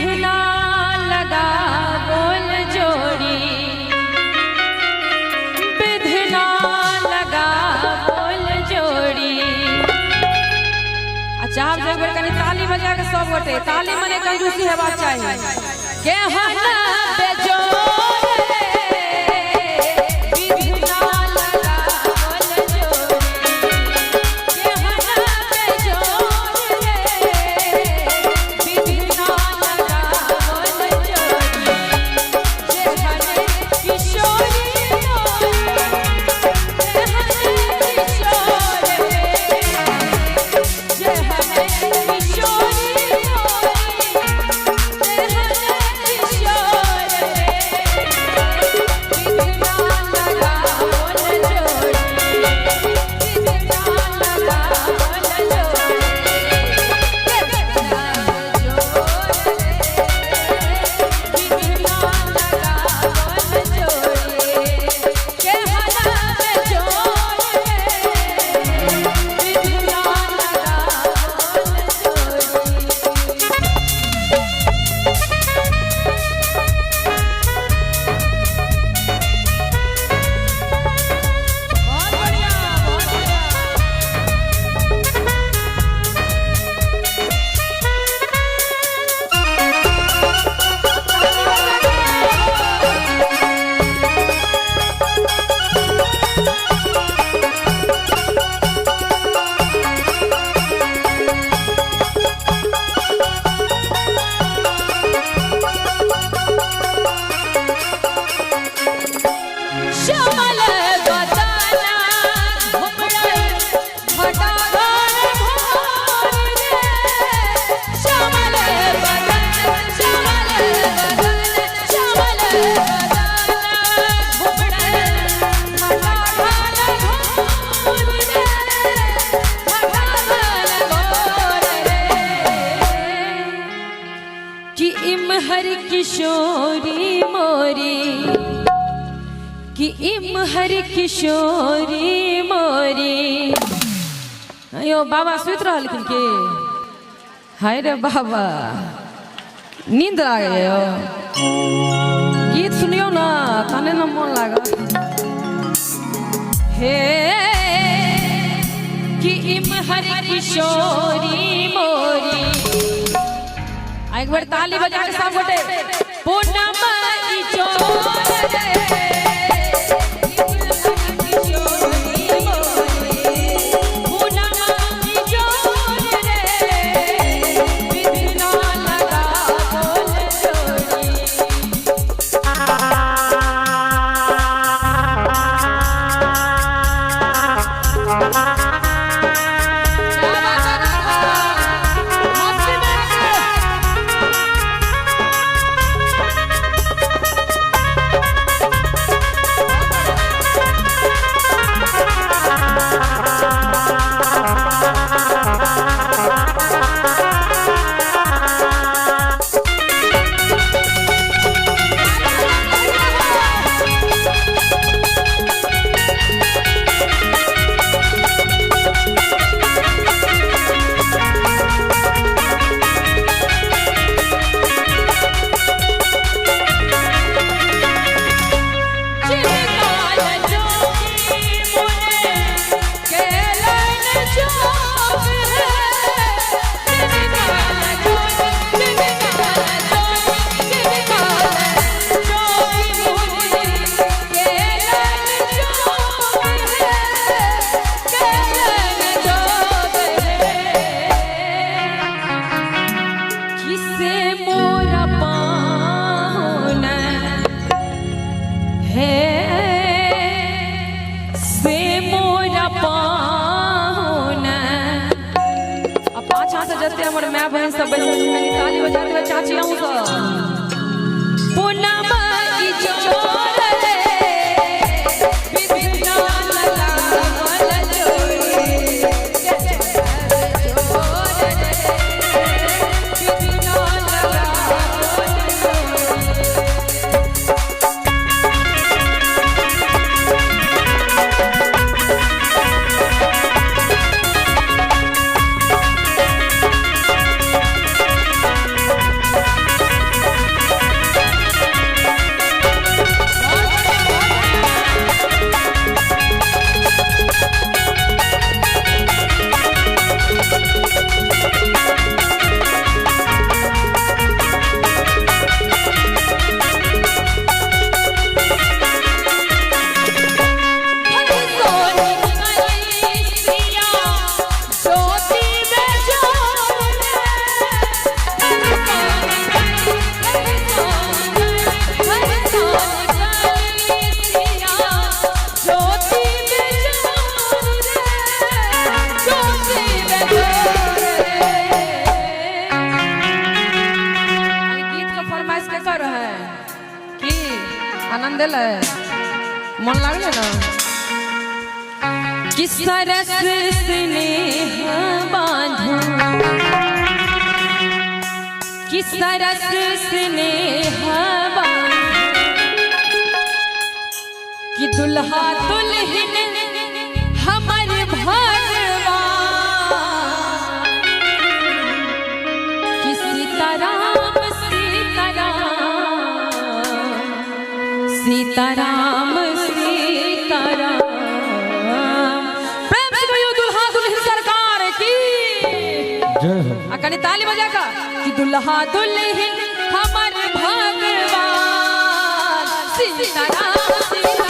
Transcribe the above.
विधना लगा बोल जोड़ी, विधना लगा बोल जोड़ी। अच्छा आप एक बार कनी ताली बजा के सब गोटे ताली मने कंजूसी हेबाक चाहिए के हना बेजोड़ हर किशोरी मोरी कि इम हर किशोरी मोरी। अयो बाबा सुत रहलखिन के हाय रे बाबा नींद आ गयो गीत सुनियो ना तने न मन लागा हे कि इम हर किशोरी मोरी। एक बार ताली बजा के सब गोटे पूनम की चोर रे हमर माय बहन सब ताली बजाते हुए चाची आऊं सब पूनम की चोर रे विधना लगा बोल जोड़ी चोर रे विधना लगा बोल जोड़ी। आनंद ले मन लागले ना कि सरस स्नेह बांधो कि सरस स्नेह बांधो कि दुल्हा दुल्हन हमर भगवान कि सीताराम सीताराम सीताराम सीताराम। प्रेम से कहियो दुल्हा दुल्हन सरकार की जय हो। अकनी ताली बजा का कि दुल्हा दुल्हन हमर भगवान सीताराम सीताराम।